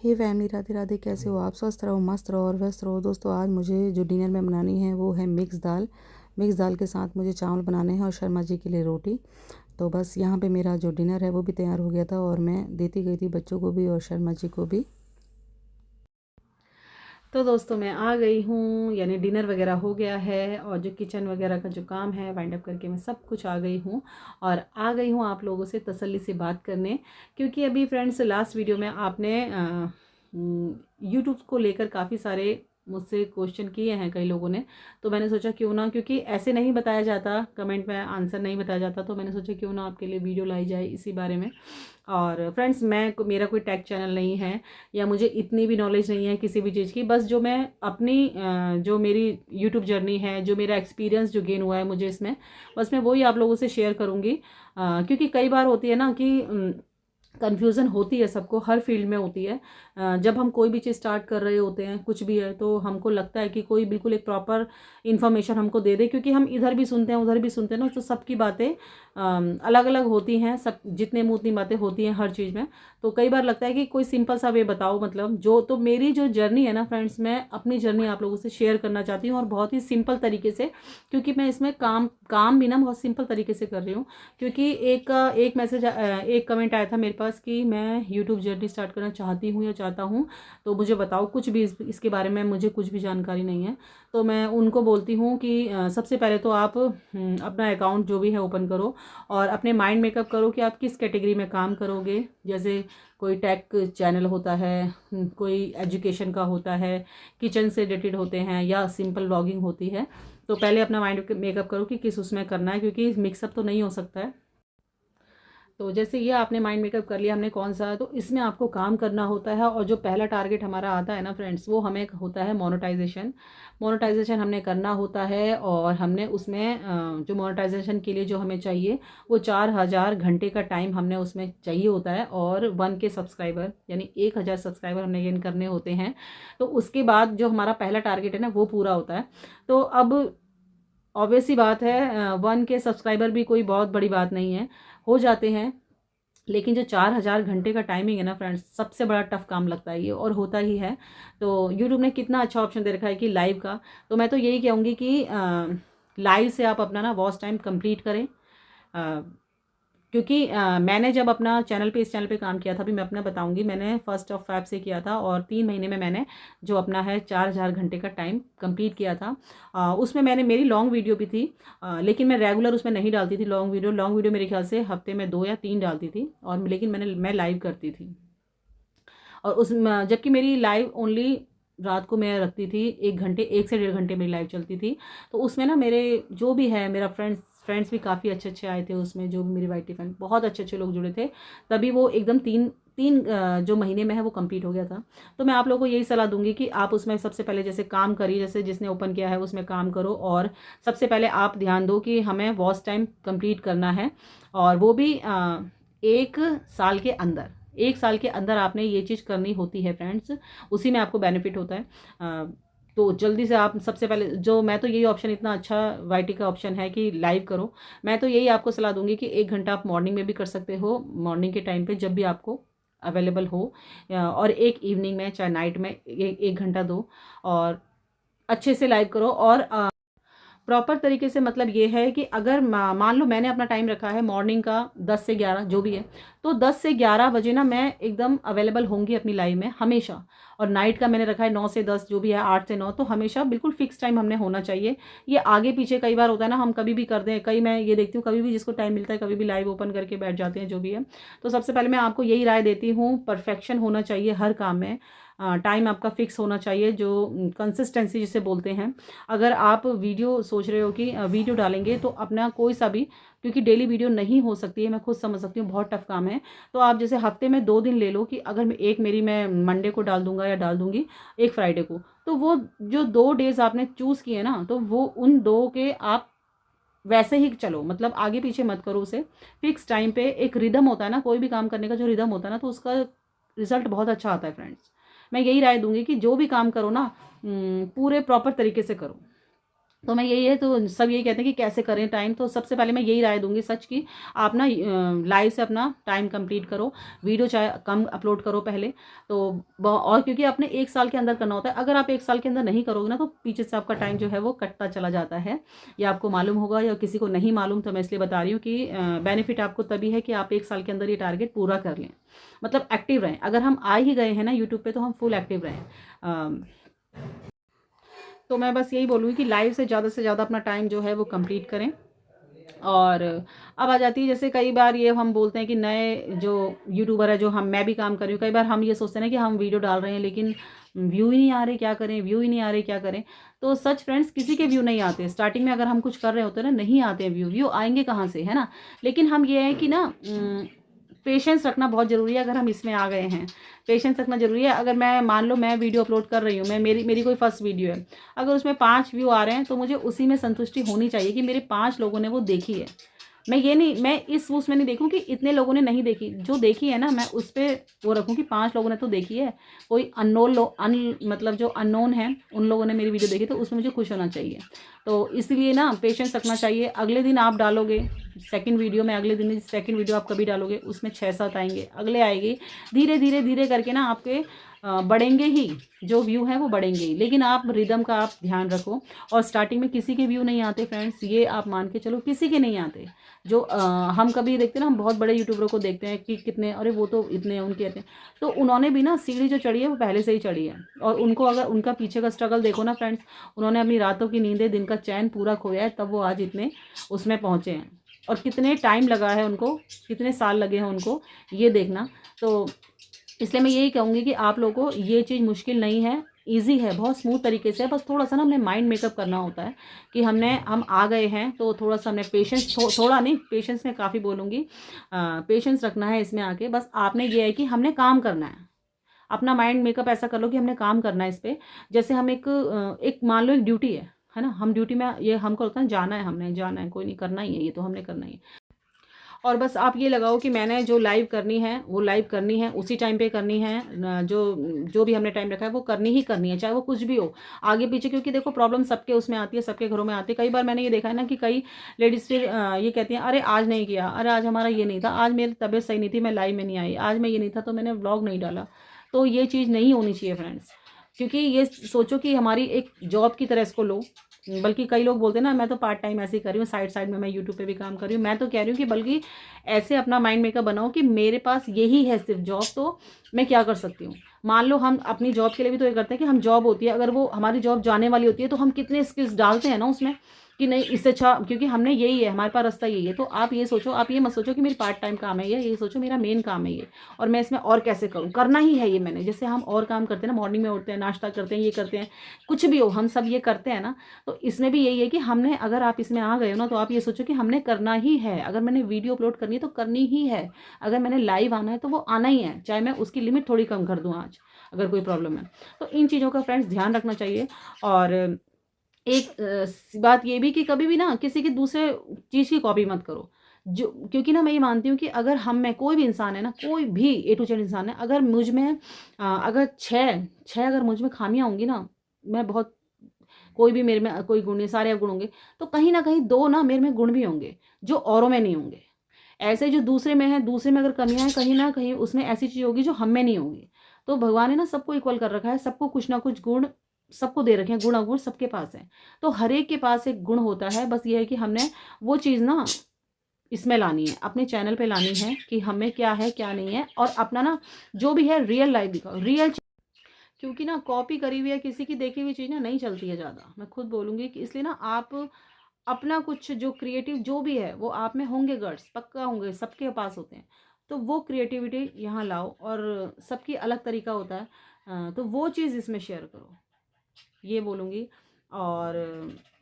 हे family, Radhe Radhe. कैसे हो आप? स्वस्थ रहो, मस्त रहो और व्यस्त रहो। दोस्तों, आज मुझे जो डिनर में बनानी है वो है मिक्स दाल। मिक्स दाल के साथ मुझे चावल बनाने हैं और शर्मा जी के लिए रोटी। तो बस यहाँ पे मेरा जो डिनर है वो भी तैयार हो गया था और मैं देती गई थी बच्चों को भी और शर्मा जी को भी। तो दोस्तों, मैं आ गई हूँ, यानी डिनर वगैरह हो गया है और जो किचन वगैरह का जो काम है वाइंड अप करके मैं सब कुछ आ गई हूँ। और आ गई हूँ आप लोगों से तसल्ली से बात करने, क्योंकि अभी फ्रेंड्स लास्ट वीडियो में आपने यूट्यूब को लेकर काफ़ी सारे मुझसे क्वेश्चन किए हैं कई लोगों ने। तो मैंने सोचा क्यों ना, क्योंकि ऐसे नहीं बताया जाता, कमेंट में आंसर नहीं बताया जाता, तो मैंने सोचा क्यों ना आपके लिए वीडियो लाई जाए इसी बारे में। और फ्रेंड्स, मेरा कोई टेक चैनल नहीं है या मुझे इतनी भी नॉलेज नहीं है किसी भी चीज़ की। बस जो मैं अपनी जो मेरी यूट्यूब जर्नी है, जो मेरा एक्सपीरियंस जो गेन हुआ है मुझे इसमें, बस मैं वही आप लोगों से शेयर करूँगी। क्योंकि कई बार होती है ना कि कन्फ्यूज़न होती है, सबको हर फील्ड में होती है। जब हम कोई भी चीज़ स्टार्ट कर रहे होते हैं, कुछ भी है, तो हमको लगता है कि कोई बिल्कुल एक प्रॉपर इन्फॉर्मेशन हमको दे दे, क्योंकि हम इधर भी सुनते हैं उधर भी सुनते हैं ना, तो सबकी बातें अलग अलग होती हैं। सब जितने मुँह उतनी बातें होती हैं हर चीज़ में। तो कई बार लगता है कि कोई सिंपल सा वे बताओ, मतलब जो तो मेरी जो जर्नी है ना फ्रेंड्स, मैं अपनी जर्नी आप लोगों से शेयर करना चाहती हूँ और बहुत ही सिंपल तरीके से, क्योंकि मैं इसमें काम भी ना बहुत सिंपल तरीके से कर रही हूँ। क्योंकि एक मैसेज, एक कमेंट आया था मेरे पास कि मैं यूट्यूब जर्नी स्टार्ट करना चाहती हूँ या चाहता हूँ, तो मुझे बताओ कुछ भी इसके बारे में, मुझे कुछ भी जानकारी नहीं है। तो मैं उनको बोलती हूँ कि सबसे पहले तो आप अपना अकाउंट जो भी है ओपन करो और अपने माइंड मेकअप करो कि आप किस कैटेगरी में काम करोगे। जैसे कोई टेक चैनल होता है, कोई एजुकेशन का होता है, किचन से रिलेटेड होते हैं, या सिंपल व्लॉगिंग होती है। तो पहले अपना माइंड मेकअप करो कि किस उसमें करना है, क्योंकि मिक्सअप तो नहीं हो सकता है। तो जैसे ये आपने माइंड मेकअप कर लिया हमने कौन सा है, तो इसमें आपको काम करना होता है। और जो पहला टारगेट हमारा आता है ना फ्रेंड्स, वो हमें होता है मोनेटाइजेशन। मोनेटाइजेशन हमने करना होता है और हमने उसमें जो मोनेटाइजेशन के लिए जो हमें चाहिए वो 4000 घंटे का टाइम हमने उसमें चाहिए होता है। और 1K सब्सक्राइबर, यानी 1000 सब्सक्राइबर हमने गेन करने होते हैं। तो उसके बाद जो हमारा पहला टारगेट है ना वो पूरा होता है। तो अब ऑब्वियस सी बात है, 1K सब्सक्राइबर भी कोई बहुत बड़ी बात नहीं है, हो जाते हैं। लेकिन जो 4000 घंटे का टाइमिंग है ना फ्रेंड्स, सबसे बड़ा टफ काम लगता है ये, और होता ही है। तो यूट्यूब ने कितना अच्छा ऑप्शन दे रखा है कि लाइव का। तो मैं तो यही कहूँगी कि लाइव से आप अपना ना वॉच टाइम कंप्लीट करें। क्योंकि मैंने जब अपना चैनल पे, इस चैनल पे काम किया था, भी मैं अपना बताऊंगी, मैंने 1 फ़रवरी से किया था और 3 महीने में मैंने जो अपना है 4000 घंटे का टाइम कंप्लीट किया था। उसमें मैंने, मेरी लॉन्ग वीडियो भी थी, लेकिन मैं रेगुलर उसमें नहीं डालती थी लॉन्ग वीडियो मेरे ख्याल से हफ्ते में 2 या 3 डालती थी, और लेकिन मैं लाइव करती थी। और उस जबकि मेरी लाइव ओनली रात को मैं रखती थी 1 घंटे, 1 से 1.5 घंटे मेरी लाइव चलती थी। तो उसमें ना मेरे जो भी है, मेरा फ्रेंड्स भी काफ़ी अच्छे अच्छे आए थे उसमें, जो भी मेरी वाईटी फैन, बहुत अच्छे अच्छे लोग जुड़े थे। तभी वो एकदम तीन तीन जो महीने में है वो कंप्लीट हो गया था। तो मैं आप लोगों को यही सलाह दूंगी कि आप उसमें सबसे पहले जैसे काम करिए, जैसे जिसने ओपन किया है उसमें काम करो। और सबसे पहले आप ध्यान दो कि हमें वॉच टाइम कंप्लीट करना है, और वो भी 1 साल के अंदर। 1 साल के अंदर आपने ये चीज़ करनी होती है फ्रेंड्स, उसी में आपको बेनिफिट होता है। तो जल्दी से आप सबसे पहले, जो मैं तो यही ऑप्शन, इतना अच्छा वाईटी का ऑप्शन है कि लाइव करो। मैं तो यही आपको सलाह दूंगी कि 1 घंटा आप मॉर्निंग में भी कर सकते हो, मॉर्निंग के टाइम पे जब भी आपको अवेलेबल हो, और एक इवनिंग में चाहे नाइट में 1 घंटा दो, और अच्छे से लाइव करो। और प्रॉपर तरीके से, मतलब ये है कि अगर मान लो मैंने अपना टाइम रखा है मॉर्निंग का 10 से 11 जो भी है, तो 10 से 11 बजे ना मैं एकदम अवेलेबल होंगी अपनी लाइव में हमेशा। और नाइट का मैंने रखा है 9 से 10 जो भी है, 8 से 9, तो हमेशा बिल्कुल फिक्स टाइम हमने होना चाहिए। ये आगे पीछे कई बार होता है ना, हम कभी भी कर दें, कई, मैं ये देखती हूँ कभी भी जिसको टाइम मिलता है कभी भी लाइव ओपन करके बैठ जाते हैं जो भी है। तो सबसे पहले मैं आपको यही राय देती हूँ, परफेक्शन होना चाहिए हर काम में। टाइम आपका फिक्स होना चाहिए, जो कंसिस्टेंसी जिसे बोलते हैं। अगर आप वीडियो सोच रहे हो कि वीडियो डालेंगे तो अपना कोई सा भी, क्योंकि डेली वीडियो नहीं हो सकती है, मैं खुद समझ सकती हूँ, बहुत टफ काम है। तो आप जैसे हफ्ते में 2 दिन ले लो, कि अगर मैं मंडे को डाल दूंगा या डाल दूंगी, एक फ्राइडे को, तो वो जो 2 डेज आपने चूज़ किए ना, तो वो उन दो के आप वैसे ही चलो, मतलब आगे पीछे मत करो उसे। फिक्स टाइम पे, एक रिदम होता है ना कोई भी काम करने का, जो रिदम होता है ना, तो उसका रिजल्ट बहुत अच्छा आता है फ्रेंड्स। मैं यही राय दूंगी कि जो भी काम करो ना, पूरे प्रॉपर तरीके से करो। तो मैं यही है, तो सब यही कहते हैं कि कैसे करें टाइम। तो सबसे पहले मैं यही राय दूंगी सच की, आप ना लाइव से अपना टाइम कंप्लीट करो, वीडियो चाहे कम अपलोड करो पहले। तो और क्योंकि आपने 1 साल के अंदर करना होता है, अगर आप 1 साल के अंदर नहीं करोगे ना तो पीछे से आपका टाइम जो है वो कटता चला जाता है। या आपको मालूम होगा या किसी को नहीं मालूम, तो मैं इसलिए बता रही हूँ कि बेनिफिट आपको तभी है कि आप 1 साल के अंदर ये टारगेट पूरा कर लें, मतलब एक्टिव रहें। अगर हम आ ही गए हैं ना यूट्यूब पे, तो हम फुल एक्टिव रहें। तो मैं बस यही बोलूँगी कि लाइव से ज़्यादा अपना टाइम जो है वो कंप्लीट करें। और अब आ जाती है, जैसे कई बार ये हम बोलते हैं कि नए जो यूट्यूबर है, जो मैं भी काम कर रही हूँ, कई बार हम ये सोचते हैं ना कि हम वीडियो डाल रहे हैं लेकिन व्यू ही नहीं आ रहे, क्या करें, व्यू ही नहीं आ रहे, क्या करें। तो सच फ्रेंड्स, किसी के व्यू नहीं आते स्टार्टिंग में, अगर हम कुछ कर रहे होते हैं ना, नहीं आते हैं व्यू आएंगे कहाँ से, है ना। लेकिन हम ये है कि ना, पेशेंस रखना बहुत ज़रूरी है। अगर हम इसमें आ गए हैं, पेशेंस रखना ज़रूरी है। अगर मैं मान लो मैं वीडियो अपलोड कर रही हूँ, मैं मेरी मेरी कोई फर्स्ट वीडियो है, अगर उसमें 5 व्यू आ रहे हैं, तो मुझे उसी में संतुष्टि होनी चाहिए कि मेरे 5 लोगों ने वो देखी है। मैं ये नहीं, मैं इस उसमें नहीं देखूँ कि इतने लोगों ने नहीं देखी, जो देखी है ना मैं उस पर वो रखूँ कि 5 लोगों ने तो देखी है। कोई अननोन लोग मतलब जो अननोन है, उन लोगों ने मेरी वीडियो देखी, तो उसमें मुझे खुश होना चाहिए। तो इसलिए ना पेशेंस रखना चाहिए। अगले दिन आप डालोगे सेकंड वीडियो में, अगले दिन सेकंड वीडियो आप कभी डालोगे, उसमें 6-7 आएंगे, अगले आएंगे, धीरे धीरे धीरे करके ना आपके बढ़ेंगे ही, जो व्यू हैं वो बढ़ेंगे ही। लेकिन आप रिदम का आप ध्यान रखो। और स्टार्टिंग में किसी के व्यू नहीं आते फ्रेंड्स, ये आप मान के चलो, किसी के नहीं आते। जो हम कभी देखते हैं ना, हम बहुत बड़े यूट्यूबरों को देखते हैं कि कितने, अरे वो तो इतने उनके इतने, तो उन्होंने भी ना सीढ़ी जो चढ़ी है वो पहले से ही चढ़ी है। और उनको अगर उनका पीछे का स्ट्रगल देखो ना फ्रेंड्स, उन्होंने अपनी रातों की नींदें, दिन का चैन पूरा खोया है, तब वो आज इतने उसमें पहुँचे हैं। और कितने टाइम लगा है उनको, कितने साल लगे हैं उनको, ये देखना। तो इसलिए मैं यही कहूँगी कि आप लोगों को ये चीज़ मुश्किल नहीं है, ईजी है, बहुत स्मूथ तरीके से है। बस थोड़ा सा ना हमने माइंड मेकअप करना होता है कि हम आ गए हैं, तो थोड़ा सा हमने पेशेंस, थोड़ा नहीं, पेशेंस में काफ़ी बोलूँगी, पेशेंस रखना है इसमें आके। बस आपने ये है कि हमने काम करना है, अपना माइंड मेकअप ऐसा कर लो कि हमने काम करना है इस पे। जैसे हम एक मान लो एक ड्यूटी है ना, हम ड्यूटी में, ये हमको लगता है जाना है, हमने जाना है, कोई नहीं, करना ही है, ये तो हमने करना ही है। और बस आप ये लगाओ कि मैंने जो लाइव करनी है वो लाइव करनी है, उसी टाइम पे करनी है। जो जो भी हमने टाइम रखा है वो करनी ही करनी है, चाहे वो कुछ भी हो आगे पीछे। क्योंकि देखो प्रॉब्लम सबके उसमें आती है, सबके घरों में आती है। कई बार मैंने ये देखा है ना कि कई लेडीज़ फिर ये कहती हैं, अरे आज नहीं किया, अरे आज हमारा ये नहीं था, आज मेरी तबीयत सही नहीं थी, मैं लाइव में नहीं आई, आज मैं ये नहीं था तो मैंने व्लॉग नहीं डाला। तो ये चीज़ नहीं होनी चाहिए फ्रेंड्स। क्योंकि ये सोचो कि हमारी एक जॉब की तरह इसको लो। बल्कि कई लोग बोलते हैं ना, मैं तो पार्ट टाइम ऐसे ही कर रही हूँ, साइड साइड में मैं यूट्यूब पे भी काम कर रही हूँ। मैं तो कह रही हूँ कि बल्कि ऐसे अपना माइंड मेकअप बनाओ कि मेरे पास यही है सिर्फ जॉब, तो मैं क्या कर सकती हूँ। मान लो हम अपनी जॉब के लिए भी तो ये करते हैं कि हम जॉब होती है, अगर वो हमारी जॉब जाने वाली होती है, तो हम कितने स्किल्स डालते हैं ना उसमें कि नहीं, इससे अच्छा, क्योंकि हमने यही है, हमारे पास रास्ता यही है। तो आप ये सोचो, आप ये मत सोचो कि मेरी पार्ट टाइम काम है ये सोचो मेरा मेन काम है ये, और मैं इसमें और कैसे करूँ, करना ही है ये मैंने। जैसे हम और काम करते हैं ना, मॉर्निंग में उठते हैं, नाश्ता करते हैं, ये करते हैं, कुछ भी हो हम सब ये करते हैं ना। तो इसमें भी यही है कि हमने, अगर आप इसमें आ गए हो ना, तो आप ये सोचो कि हमने करना ही है। अगर मैंने वीडियो अपलोड करनी है तो करनी ही है, अगर मैंने लाइव आना है तो वो आना ही है, चाहे मैं उसकी लिमिट थोड़ी कम कर दूँ आज, अगर कोई प्रॉब्लम है। तो इन चीज़ों का फ्रेंड्स ध्यान रखना चाहिए। और एक बात ये भी कि कभी भी ना किसी की दूसरे चीज़ की कॉपी मत करो। जो, क्योंकि ना मैं ये मानती हूँ कि अगर हम में कोई भी इंसान है ना, कोई भी ए टू जेड इंसान है, अगर मुझ में अगर छः अगर मुझ में खामियाँ होंगी ना, मैं बहुत, कोई भी मेरे में कोई गुण नहीं, सारे अवगुण होंगे, तो कहीं न कहीं 2 ना मेरे में गुण भी होंगे, जो औरों में नहीं होंगे। ऐसे जो दूसरे में है, दूसरे में अगर कमियाँ हैं, कहीं न कहीं उसमें ऐसी चीज़ होगी जो हम में नहीं होगी। तो भगवान ने ना सबको इक्वल कर रखा है, सबको कुछ ना कुछ गुण सबको दे रखे हैं, गुण अवगुण सबके पास हैं। तो हर एक के पास एक गुण होता है, बस ये है कि हमने वो चीज़ ना इसमें लानी है, अपने चैनल पे लानी है कि हमें क्या है, क्या नहीं है, और अपना ना जो भी है रियल लाइफ़ दिखाओ, रियल। क्योंकि ना कॉपी करी हुई या किसी की देखी हुई चीज़ ना नहीं चलती है ज़्यादा, मैं खुद बोलूँगी कि इसलिए ना आप अपना कुछ जो क्रिएटिव जो भी है वो आप में होंगे, गट्स पक्का होंगे, सबके पास होते हैं। तो वो क्रिएटिविटी यहाँ लाओ, और सबकी अलग तरीका होता है, तो वो चीज़ इसमें शेयर करो, ये बोलूँगी। और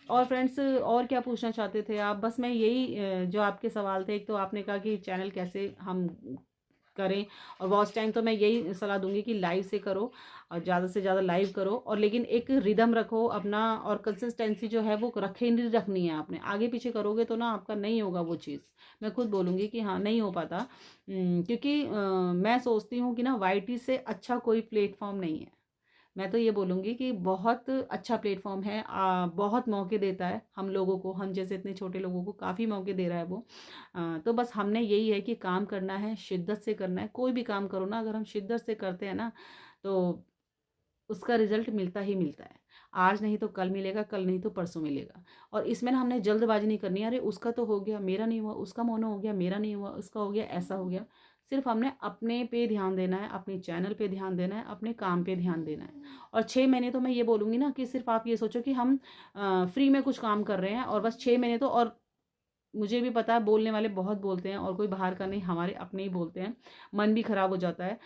फ्रेंड्स, और क्या पूछना चाहते थे आप? बस मैं यही जो आपके सवाल थे, एक तो आपने कहा कि चैनल कैसे हम करें, और वॉच टाइम तो मैं यही सलाह दूंगी कि लाइव से करो, और ज़्यादा से ज़्यादा लाइव करो, और लेकिन एक रिदम रखो अपना, और कंसिस्टेंसी जो है वो रखे नहीं, रखनी है आपने। आगे पीछे करोगे तो ना आपका नहीं होगा वो चीज़, मैं खुद बोलूँगी कि हाँ नहीं हो पाता। क्योंकि मैं सोचती हूँ कि ना वाईटी से अच्छा कोई प्लेटफॉर्म नहीं है। मैं तो ये बोलूँगी कि बहुत अच्छा प्लेटफ़ॉर्म है, बहुत मौके देता है हम लोगों को, हम जैसे इतने छोटे लोगों को काफ़ी मौके दे रहा है वो। तो बस हमने यही है कि काम करना है, शिद्दत से करना है। कोई भी काम करो ना, अगर हम शिद्दत से करते हैं ना, तो उसका रिज़ल्ट मिलता ही मिलता है। आज नहीं तो कल मिलेगा, कल नहीं तो परसों मिलेगा। और इसमें ना हमने जल्दबाज़ी नहीं करनी है, अरे उसका तो हो गया, मेरा नहीं हुआ, उसका मोनो हो गया, मेरा नहीं हुआ, उसका हो गया, ऐसा हो गया। सिर्फ़ हमने अपने पे ध्यान देना है, अपने चैनल पे ध्यान देना है, अपने काम पे ध्यान देना है। और 6 महीने तो मैं ये बोलूँगी ना कि सिर्फ़ आप ये सोचो कि हम फ्री में कुछ काम कर रहे हैं, और बस 6 महीने तो, और मुझे भी पता है बोलने वाले बहुत बोलते हैं, और कोई बाहर का नहीं, हमारे अपने ही बोलते हैं। मन भी खराब हो जाता है।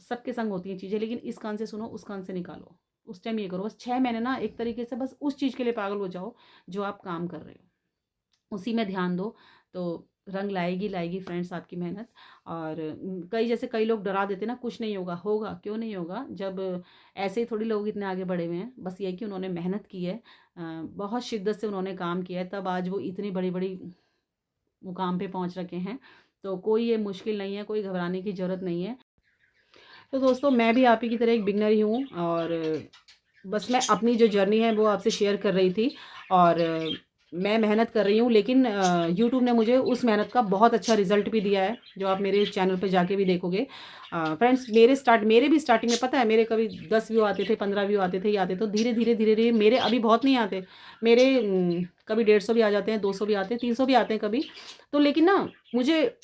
सबके संग होती हैं चीज़ें, लेकिन इस कान से सुनो, उस कान से निकालो। उस टाइम ये करो, बस 6 महीने ना एक तरीके से बस उस चीज़ के लिए पागल हो जाओ जो आप काम कर रहे हो। उसी में ध्यान दो, तो रंग लाएगी, लाएगी फ्रेंड्स आपकी मेहनत। और कई लोग डरा देते हैं ना, कुछ नहीं होगा, होगा, क्यों नहीं होगा? जब ऐसे ही थोड़ी लोग इतने आगे बढ़े हुए हैं। बस ये है कि उन्होंने मेहनत की है, बहुत शिद्दत से उन्होंने काम किया है, तब आज वो इतनी बड़ी-बड़ी मुकाम पे पहुँच रखे हैं। तो कोई ये मुश्किल नहीं है, कोई घबराने की ज़रूरत नहीं है। तो दोस्तों, मैं भी आप ही की तरह एक बिगिनर ही हूँ, और बस मैं अपनी जो जर्नी है वो आपसे शेयर कर रही थी। और मैं मेहनत कर रही हूँ, लेकिन यूट्यूब ने मुझे उस मेहनत का बहुत अच्छा रिज़ल्ट भी दिया है, जो आप मेरे चैनल पे जाके भी देखोगे। फ्रेंड्स, मेरे भी स्टार्टिंग में पता है, मेरे कभी 10 व्यू आते थे, 15 व्यू आते थे, ये आते, तो धीरे-धीरे मेरे अभी बहुत नहीं आते। मेरे कभी 150 भी आ जाते हैं, 200 भी आते हैं, 300 भी आते हैं कभी। तो लेकिन ना, मुझे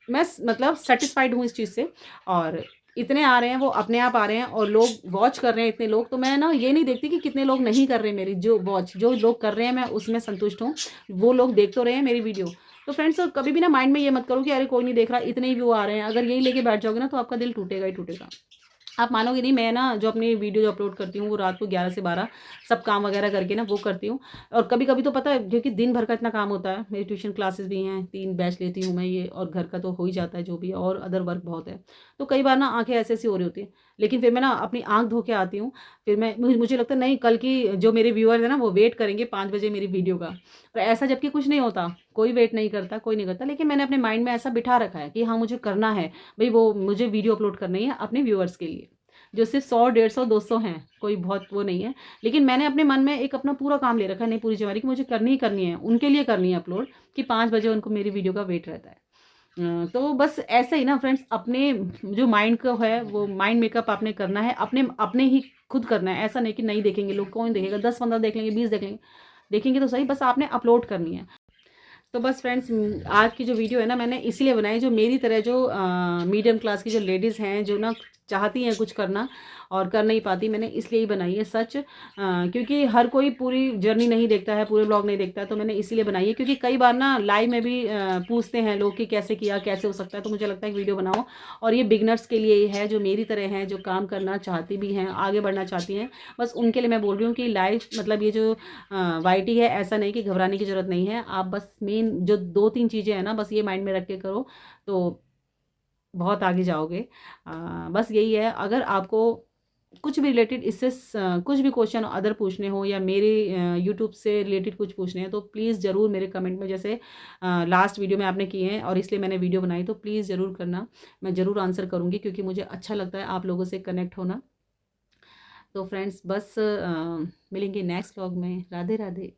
मैं मतलब सैटिस्फाइड हूँ इस चीज़ से। और इतने आ रहे हैं, वो अपने आप आ रहे हैं, और लोग वॉच कर रहे हैं इतने लोग, तो मैं ना ये नहीं देखती कि कितने लोग नहीं कर रहे हैं मेरी जो वॉच, जो लोग कर रहे हैं मैं उसमें संतुष्ट हूँ। वो लोग देख तो रहे हैं मेरी वीडियो। तो फ्रेंड्स, कभी भी ना माइंड में ये मत करो कि अरे कोई नहीं देख रहा, इतने ही व्यू आ रहे हैं। अगर यही लेके बैठ जाओगे ना, तो आपका दिल टूटेगा ही टूटेगा। आप मानोगे नहीं, मैं ना जो अपनी वीडियो जो अपलोड करती हूँ, वो रात को 11 से 12 सब काम वगैरह करके ना वो करती हूँ। और कभी-कभी तो पता है, क्योंकि दिन भर का इतना काम होता है, मेरी ट्यूशन क्लासेस भी हैं, 3 बैच लेती हूँ मैं ये, और घर का तो हो ही जाता है जो भी है, और अदर वर्क बहुत है। तो कई बार ना आँखें ऐसी-ऐसी हो रही होती हैं, लेकिन फिर मैं ना अपनी आँख धो के आती हूँ। फिर मुझे लगता है नहीं, कल की जो मेरे व्यूअर्स हैं ना, वो वेट करेंगे 5 बजे मेरी वीडियो का। और ऐसा जबकि कुछ नहीं होता, कोई वेट नहीं करता, कोई नहीं करता, लेकिन मैंने अपने माइंड में ऐसा बिठा रखा है कि हाँ, मुझे करना है। भई वो मुझे वीडियो अपलोड करनी है अपने व्यूअर्स के लिए। जो सिर्फ़ 100, 150, 200 हैं, कोई बहुत वो नहीं है। लेकिन मैंने अपने मन में एक अपना पूरा काम ले रखा है, नहीं पूरी ज़िम्मेदारी, कि मुझे करनी ही करनी है, उनके लिए करनी है अपलोड, कि 5 बजे उनको मेरी वीडियो का वेट रहता है। तो बस ऐसे ही ना फ्रेंड्स, अपने जो माइंड को है, वो माइंड मेकअप आपने करना है, अपने अपने ही खुद करना है। ऐसा नहीं कि नहीं देखेंगे लोग, कौन देखेगा? 10-15 देख लेंगे, 20 देख लेंगे, देखेंगे तो सही, बस आपने अपलोड करनी है। तो बस फ्रेंड्स, आज की जो वीडियो है ना, मैंने इसीलिए बनाई, जो मेरी तरह जो मीडियम क्लास की जो लेडीज़ हैं, जो ना चाहती हैं कुछ करना और कर नहीं पाती, मैंने इसलिए ही बनाई है सच। क्योंकि हर कोई पूरी जर्नी नहीं देखता है, पूरे ब्लॉग नहीं देखता है, तो मैंने इसीलिए बनाई है। क्योंकि कई बार ना लाइव में भी पूछते हैं लोग कि कैसे किया, कैसे हो सकता है, तो मुझे लगता है कि वीडियो बनाओ। और ये बिगनर्स के लिए ही है, जो मेरी तरह हैं, जो काम करना चाहती भी हैं, आगे बढ़ना चाहती हैं, बस उनके लिए मैं बोल रही हूँ कि लाइव मतलब ये जो वाईटी है, ऐसा नहीं कि घबराने की ज़रूरत नहीं है। आप बस मेन जो 2-3 चीज़ें हैं ना, बस ये माइंड में रख के करो, तो बहुत आगे जाओगे। बस यही है, अगर आपको कुछ भी रिलेटेड इससे कुछ भी क्वेश्चन अदर पूछने हो, या मेरे यूट्यूब से रिलेटेड कुछ पूछने हैं, तो प्लीज़ ज़रूर मेरे कमेंट में, जैसे लास्ट वीडियो में आपने किए हैं और इसलिए मैंने वीडियो बनाई, तो प्लीज़ ज़रूर करना। मैं ज़रूर आंसर करूँगी, क्योंकि मुझे अच्छा लगता है आप लोगों से कनेक्ट होना। तो फ्रेंड्स, बस मिलेंगे नेक्स्ट व्लॉग में। राधे राधे।